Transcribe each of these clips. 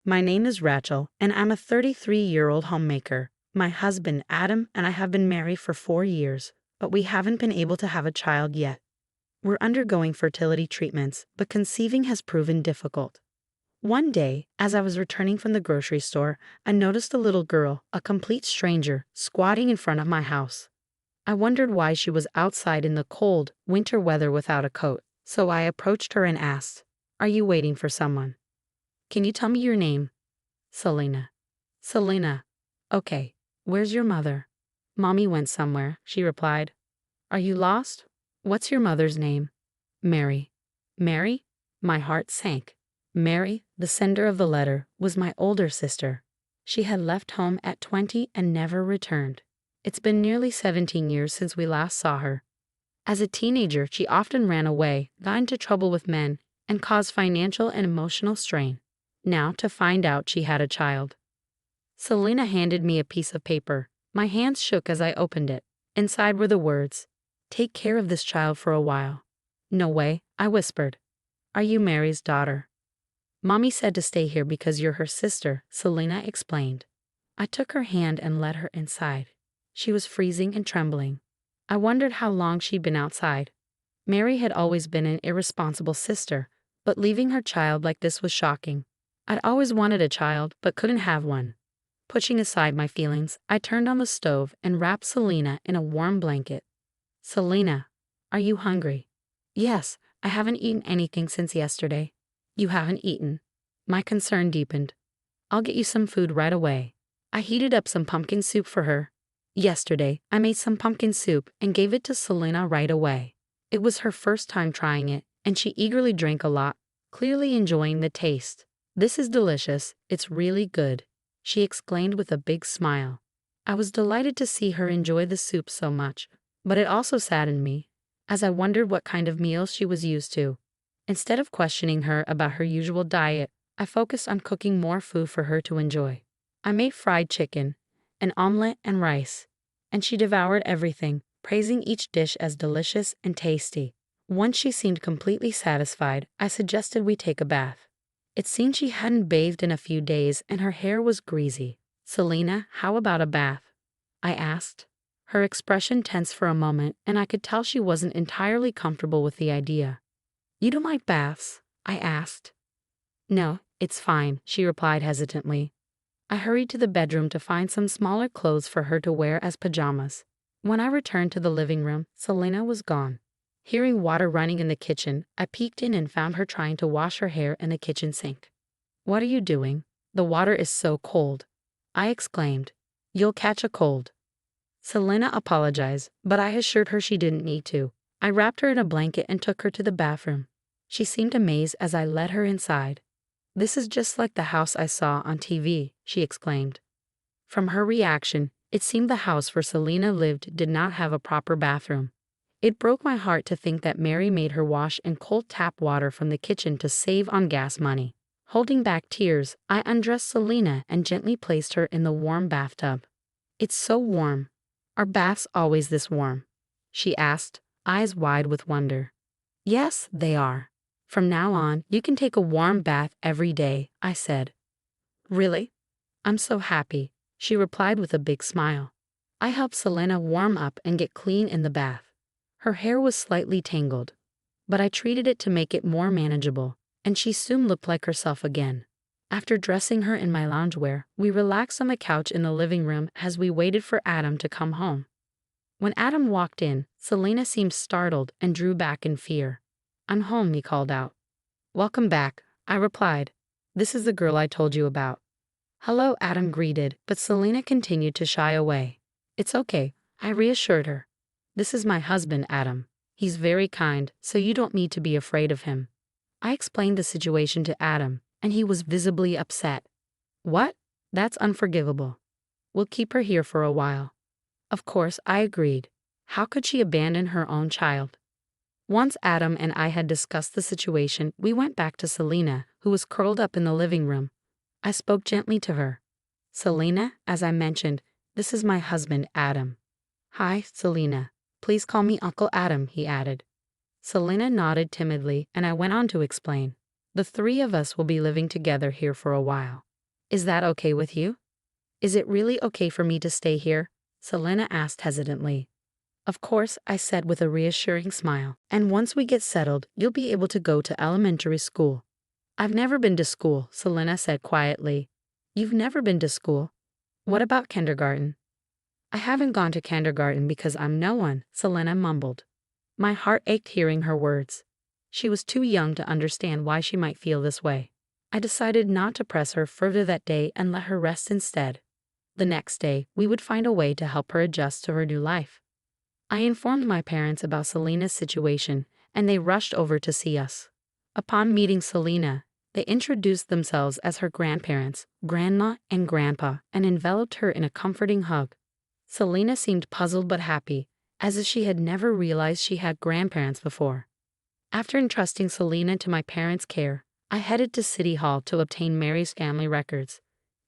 My name is Rachel, and I'm a 33-year-old homemaker. My husband, Adam, and I have been married for 4 years, but we haven't been able to have a child yet. We're undergoing fertility treatments, but conceiving has proven difficult. One day, as I was returning from the grocery store, I noticed a little girl, a complete stranger, squatting in front of my house. I wondered why she was outside in the cold, winter weather without a coat, so I approached her and asked, "Are you waiting for someone? Can you tell me your name?" "Selena." "Selena. Okay. Where's your mother?" "Mommy went somewhere," she replied. "Are you lost? What's your mother's name?" "Mary." "Mary?" My heart sank. Mary, the sender of the letter, was my older sister. She had left home at 20 and never returned. It's been nearly 17 years since we last saw her. As a teenager, she often ran away, got into trouble with men, and caused financial and emotional strain. Now to find out she had a child. Selena handed me a piece of paper. My hands shook as I opened it. Inside were the words, "Take care of this child for a while." "No way," I whispered. "Are you Mary's daughter?" "Mommy said to stay here because you're her sister," Selena explained. I took her hand and led her inside. She was freezing and trembling. I wondered how long she'd been outside. Mary had always been an irresponsible sister, but leaving her child like this was shocking. I'd always wanted a child, but couldn't have one. Pushing aside my feelings, I turned on the stove and wrapped Selena in a warm blanket. "Selena, are you hungry?" "Yes, I haven't eaten anything since yesterday." "You haven't eaten?" My concern deepened. "I'll get you some food right away." I heated up some pumpkin soup for her. Yesterday, I made some pumpkin soup and gave it to Selena right away. It was her first time trying it, and she eagerly drank a lot, clearly enjoying the taste. "This is delicious, it's really good," she exclaimed with a big smile. I was delighted to see her enjoy the soup so much, but it also saddened me, as I wondered what kind of meals she was used to. Instead of questioning her about her usual diet, I focused on cooking more food for her to enjoy. I made fried chicken, an omelet, and rice, and she devoured everything, praising each dish as delicious and tasty. Once she seemed completely satisfied, I suggested we take a bath. It seemed she hadn't bathed in a few days and her hair was greasy. "Selena, how about a bath?" I asked. Her expression tensed for a moment, and I could tell she wasn't entirely comfortable with the idea. "You don't like baths?" I asked. "No, it's fine," she replied hesitantly. I hurried to the bedroom to find some smaller clothes for her to wear as pajamas. When I returned to the living room, Selena was gone. Hearing water running in the kitchen, I peeked in and found her trying to wash her hair in the kitchen sink. "What are you doing? The water is so cold," I exclaimed. "You'll catch a cold." Selena apologized, but I assured her she didn't need to. I wrapped her in a blanket and took her to the bathroom. She seemed amazed as I led her inside. "This is just like the house I saw on TV," she exclaimed. From her reaction, it seemed the house where Selena lived did not have a proper bathroom. It broke my heart to think that Mary made her wash in cold tap water from the kitchen to save on gas money. Holding back tears, I undressed Selena and gently placed her in the warm bathtub. "It's so warm. Are baths always this warm?" she asked, eyes wide with wonder. "Yes, they are. From now on, you can take a warm bath every day," I said. "Really? I'm so happy," she replied with a big smile. I helped Selena warm up and get clean in the bath. Her hair was slightly tangled, but I treated it to make it more manageable, and she soon looked like herself again. After dressing her in my loungewear, we relaxed on the couch in the living room as we waited for Adam to come home. When Adam walked in, Selena seemed startled and drew back in fear. "I'm home," he called out. "Welcome back," I replied. "This is the girl I told you about." "Hello," Adam greeted, but Selena continued to shy away. "It's okay," I reassured her. "This is my husband, Adam. He's very kind, so you don't need to be afraid of him." I explained the situation to Adam, and he was visibly upset. "What? That's unforgivable. We'll keep her here for a while." Of course, I agreed. How could she abandon her own child? Once Adam and I had discussed the situation, we went back to Selena, who was curled up in the living room. I spoke gently to her. "Selena, as I mentioned, this is my husband, Adam." "Hi, Selena. Please call me Uncle Adam," he added. Selena nodded timidly, and I went on to explain. "The three of us will be living together here for a while. Is that okay with you? Is it really okay for me to stay here? Selena asked hesitantly. Of course, I said with a reassuring smile. And once we get settled, you'll be able to go to elementary school. I've never been to school, Selena said quietly. You've never been to school? What about kindergarten? I haven't gone to kindergarten because I'm no one, Selena mumbled. My heart ached hearing her words. She was too young to understand why she might feel this way. I decided not to press her further that day and let her rest instead. The next day, we would find a way to help her adjust to her new life. I informed my parents about Selena's situation, and they rushed over to see us. Upon meeting Selena, they introduced themselves as her grandparents, Grandma and Grandpa, and enveloped her in a comforting hug. Selena seemed puzzled but happy, as if she had never realized she had grandparents before. After entrusting Selena to my parents' care, I headed to City Hall to obtain Mary's family records.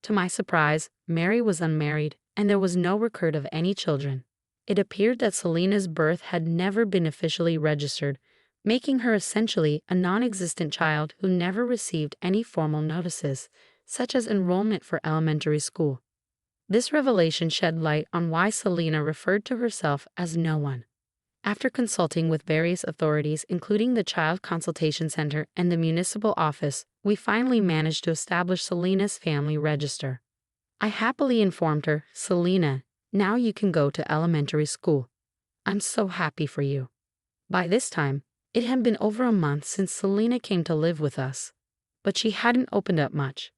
To my surprise, Mary was unmarried, and there was no record of any children. It appeared that Selena's birth had never been officially registered, making her essentially a non-existent child who never received any formal notices, such as enrollment for elementary school. This revelation shed light on why Selena referred to herself as no one. After consulting with various authorities, including the Child Consultation Center and the municipal office, we finally managed to establish Selena's family register. I happily informed her, Selena, now you can go to elementary school. I'm so happy for you. By this time, it had been over a month since Selena came to live with us, but she hadn't opened up much.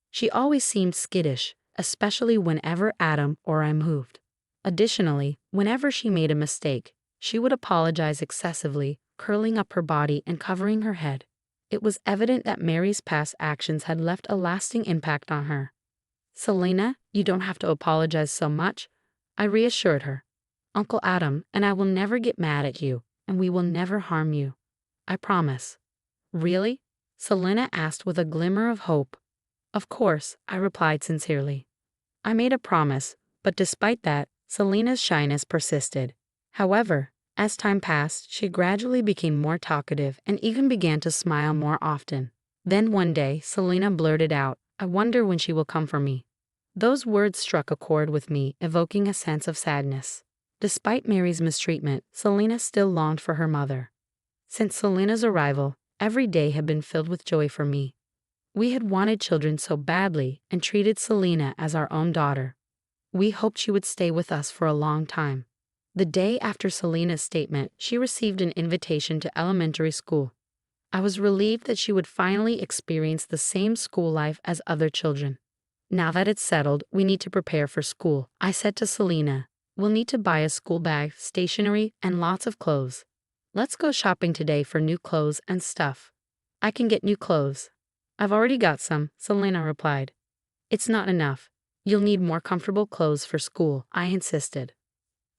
She always seemed skittish, especially whenever Adam or I moved. Additionally, whenever she made a mistake, she would apologize excessively, curling up her body and covering her head. It was evident that Mary's past actions had left a lasting impact on her. Selena, you don't have to apologize so much, I reassured her. Uncle Adam and I will never get mad at you, and we will never harm you. I promise. Really? Selena asked with a glimmer of hope. Of course, I replied sincerely. I made a promise, but despite that, Selena's shyness persisted. However, as time passed, she gradually became more talkative and even began to smile more often. Then one day, Selena blurted out, I wonder when she will come for me. Those words struck a chord with me, evoking a sense of sadness. Despite Mary's mistreatment, Selena still longed for her mother. Since Selena's arrival, every day had been filled with joy for me. We had wanted children so badly and treated Selena as our own daughter. We hoped she would stay with us for a long time. The day after Selena's statement, she received an invitation to elementary school. I was relieved that she would finally experience the same school life as other children. Now that it's settled, we need to prepare for school, I said to Selena. We'll need to buy a school bag, stationery, and lots of clothes. Let's go shopping today for new clothes and stuff. I can get new clothes. I've already got some, Selena replied. It's not enough. You'll need more comfortable clothes for school, I insisted.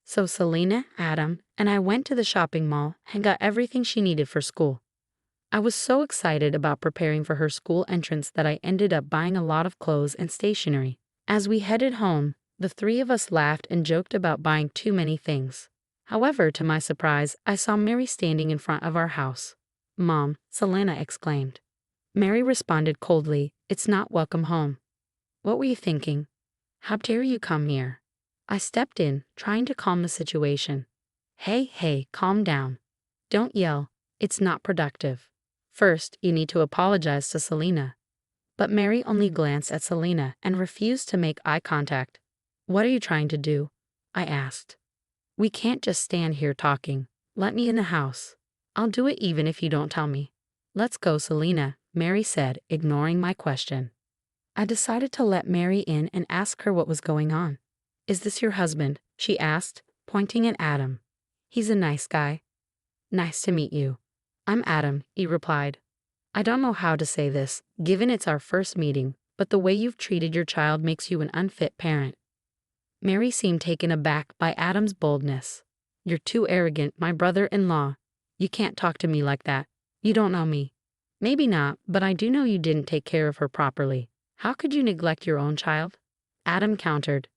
So Selena, Adam, and I went to the shopping mall and got everything she needed for school. I was so excited about preparing for her school entrance that I ended up buying a lot of clothes and stationery. As we headed home, the three of us laughed and joked about buying too many things. However, to my surprise, I saw Mary standing in front of our house. Mom, Selena exclaimed. Mary responded coldly, it's not welcome home. What were you thinking? How dare you come here? I stepped in, trying to calm the situation. Hey, calm down. Don't yell. It's not productive. First, you need to apologize to Selena. But Mary only glanced at Selena and refused to make eye contact. What are you trying to do? I asked. We can't just stand here talking. Let me in the house. I'll do it even if you don't tell me. Let's go, Selena, Mary said, ignoring my question. I decided to let Mary in and ask her what was going on. Is this your husband? She asked, pointing at Adam. He's a nice guy. Nice to meet you. I'm Adam, he replied. I don't know how to say this, given it's our first meeting, but the way you've treated your child makes you an unfit parent. Mary seemed taken aback by Adam's boldness. You're too arrogant, my brother-in-law. You can't talk to me like that. You don't know me. Maybe not, but I do know you didn't take care of her properly. How could you neglect your own child? Adam countered.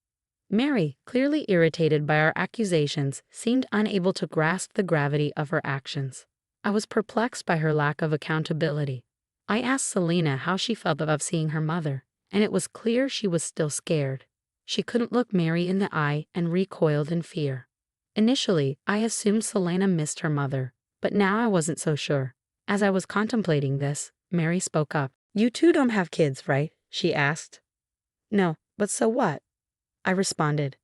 Mary, clearly irritated by our accusations, seemed unable to grasp the gravity of her actions. I was perplexed by her lack of accountability. I asked Selena how she felt about seeing her mother, and it was clear she was still scared. She couldn't look Mary in the eye and recoiled in fear. Initially, I assumed Selena missed her mother, but now I wasn't so sure. As I was contemplating this, Mary spoke up. "You two don't have kids, right?" she asked. "No, but so what?" I responded.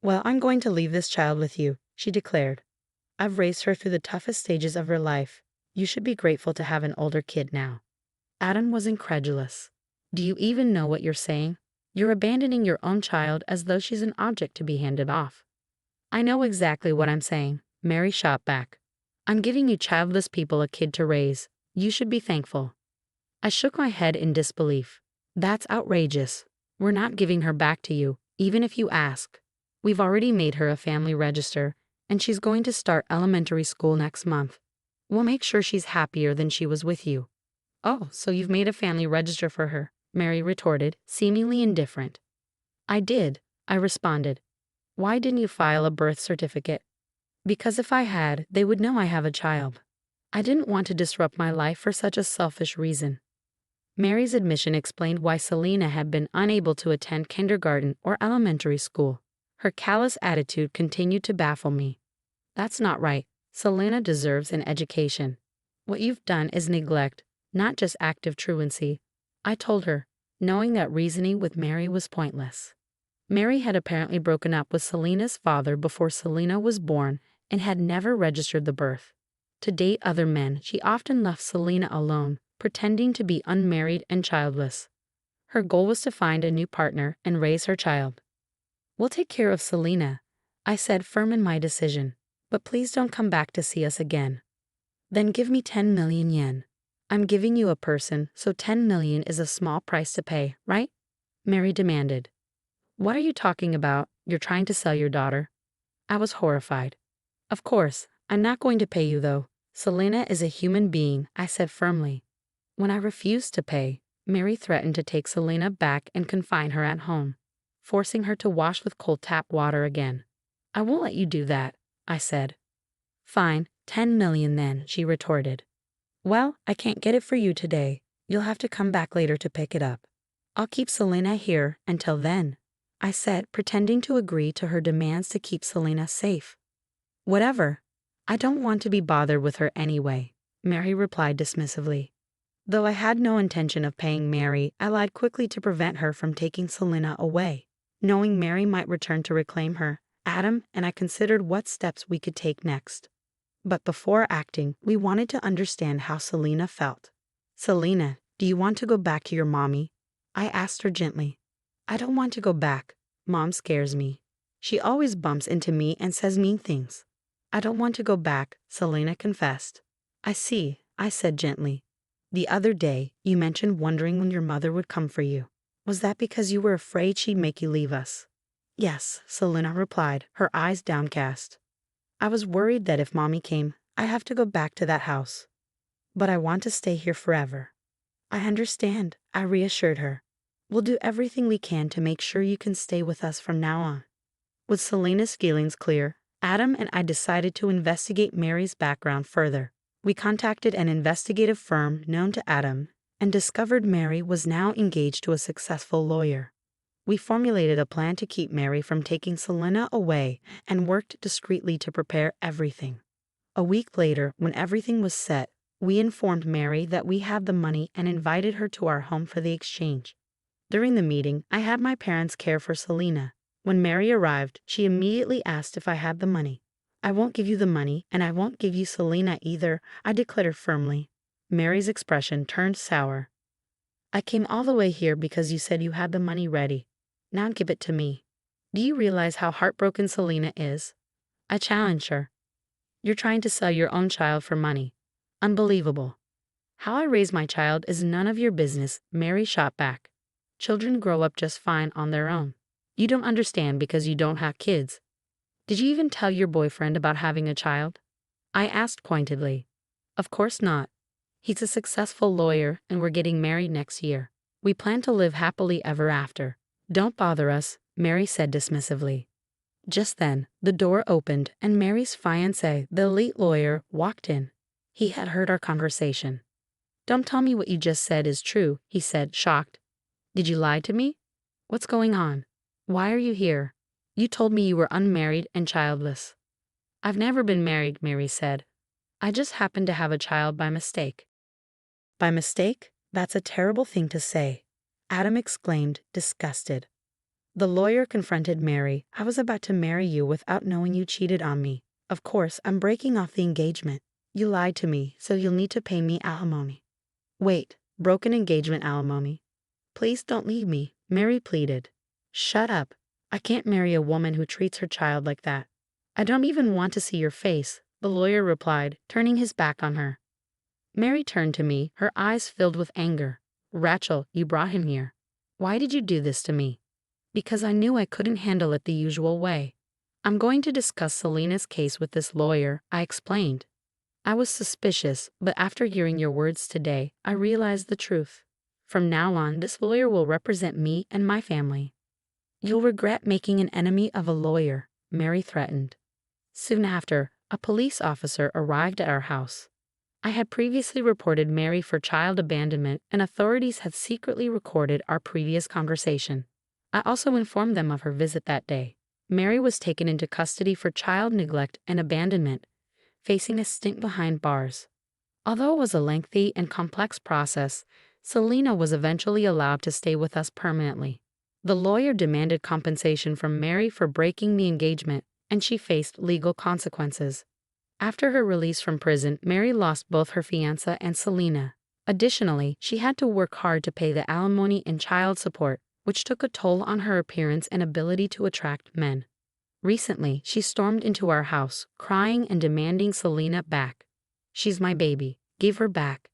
"Well, I'm going to leave this child with you," she declared. "I've raised her through the toughest stages of her life. You should be grateful to have an older kid now." Adam was incredulous. "Do you even know what you're saying? You're abandoning your own child as though she's an object to be handed off." "I know exactly what I'm saying," Mary shot back. "I'm giving you childless people a kid to raise. You should be thankful." I shook my head in disbelief. "That's outrageous. We're not giving her back to you, even if you ask. We've already made her a family register, and she's going to start elementary school next month. We'll make sure she's happier than she was with you." "Oh, so you've made a family register for her," Mary retorted, seemingly indifferent. "I did," I responded. "Why didn't you file a birth certificate?" "Because if I had, they would know I have a child. I didn't want to disrupt my life for such a selfish reason." Mary's admission explained why Selena had been unable to attend kindergarten or elementary school. Her callous attitude continued to baffle me. "That's not right. Selena deserves an education. What you've done is neglect, not just active truancy," I told her, knowing that reasoning with Mary was pointless. Mary had apparently broken up with Selena's father before Selena was born and had never registered the birth. To date other men, she often left Selena alone, pretending to be unmarried and childless. Her goal was to find a new partner and raise her child. "We'll take care of Selena," I said, firm in my decision. "But please don't come back to see us again." "Then give me 10 million yen. I'm giving you a person, so 10 million is a small price to pay, right?" Mary demanded. "What are you talking about? You're trying to sell your daughter?" I was horrified. "Of course, I'm not going to pay you though. Selena is a human being," I said firmly. When I refused to pay, Mary threatened to take Selena back and confine her at home, forcing her to wash with cold tap water again. "I won't let you do that," I said. "Fine, 10 million then," she retorted. "Well, I can't get it for you today. You'll have to come back later to pick it up. I'll keep Selena here until then," I said, pretending to agree to her demands to keep Selena safe. "Whatever. I don't want to be bothered with her anyway," Mary replied dismissively. Though I had no intention of paying Mary, I lied quickly to prevent her from taking Selena away. Knowing Mary might return to reclaim her, Adam and I considered what steps we could take next. But before acting, we wanted to understand how Selena felt. "Selena, do you want to go back to your mommy?" I asked her gently. "I don't want to go back. Mom scares me. She always bumps into me and says mean things." "I don't want to go back," Selena confessed. "I see," I said gently. "The other day, you mentioned wondering when your mother would come for you. Was that because you were afraid she'd make you leave us?" "Yes," Selena replied, her eyes downcast. "I was worried that if Mommy came, I'd have to go back to that house. But I want to stay here forever." "I understand," I reassured her. "We'll do everything we can to make sure you can stay with us from now on." With Selena's feelings clear, Adam and I decided to investigate Mary's background further. We contacted an investigative firm known to Adam and discovered Mary was now engaged to a successful lawyer. We formulated a plan to keep Mary from taking Selena away and worked discreetly to prepare everything. A week later, when everything was set, we informed Mary that we had the money and invited her to our home for the exchange. During the meeting, I had my parents care for Selena. When Mary arrived, she immediately asked if I had the money. "I won't give you the money, and I won't give you Selena either," I declared firmly. Mary's expression turned sour. "I came all the way here because you said you had the money ready. Now give it to me. Do you realize how heartbroken Selena is?" I challenged her. "You're trying to sell your own child for money. Unbelievable." "How I raise my child is none of your business," Mary shot back. "Children grow up just fine on their own. You don't understand because you don't have kids. Did you even tell your boyfriend about having a child?" I asked pointedly. "Of course not. He's a successful lawyer and we're getting married next year. We plan to live happily ever after. Don't bother us," Mary said dismissively. Just then, the door opened and Mary's fiancé, the elite lawyer, walked in. He had heard our conversation. "Don't tell me what you just said is true," he said, shocked. Did you lie to me? What's going on? Why are you here? You told me you were unmarried and childless. I've never been married, Mary said. I just happened to have a child by mistake. By mistake? That's a terrible thing to say, Adam exclaimed, disgusted. The lawyer confronted Mary. I was about to marry you without knowing you cheated on me. Of course, I'm breaking off the engagement. You lied to me, so you'll need to pay me alimony. Wait, broken engagement alimony? Please don't leave me, Mary pleaded. Shut up. I can't marry a woman who treats her child like that. I don't even want to see your face, the lawyer replied, turning his back on her. Mary turned to me, her eyes filled with anger. Rachel, you brought him here. Why did you do this to me? Because I knew I couldn't handle it the usual way. I'm going to discuss Selena's case with this lawyer, I explained. I was suspicious, but after hearing your words today, I realized the truth. From now on, this lawyer will represent me and my family. You'll regret making an enemy of a lawyer, Mary threatened. Soon after, a police officer arrived at our house. I had previously reported Mary for child abandonment, and authorities had secretly recorded our previous conversation. I also informed them of her visit that day. Mary was taken into custody for child neglect and abandonment, facing a stint behind bars. Although it was a lengthy and complex process, Selena was eventually allowed to stay with us permanently. The lawyer demanded compensation from Mary for breaking the engagement, and she faced legal consequences. After her release from prison, Mary lost both her fiancé and Selena. Additionally, she had to work hard to pay the alimony and child support, which took a toll on her appearance and ability to attract men. Recently, she stormed into our house, crying and demanding Selena back. She's my baby. Give her back.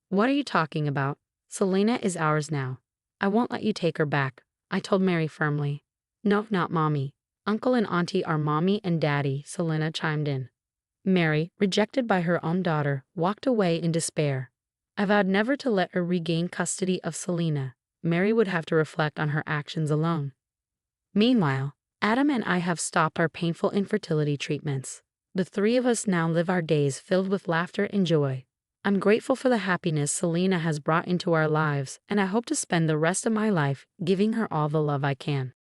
What are you talking about? Selena is ours now. I won't let you take her back, I told Mary firmly. No, not mommy. Uncle and auntie are mommy and daddy, Selena chimed in. Mary, rejected by her own daughter, walked away in despair. I vowed never to let her regain custody of Selena. Mary would have to reflect on her actions alone. Meanwhile, Adam and I have stopped our painful infertility treatments. The three of us now live our days filled with laughter and joy. I'm grateful for the happiness Selena has brought into our lives, and I hope to spend the rest of my life giving her all the love I can.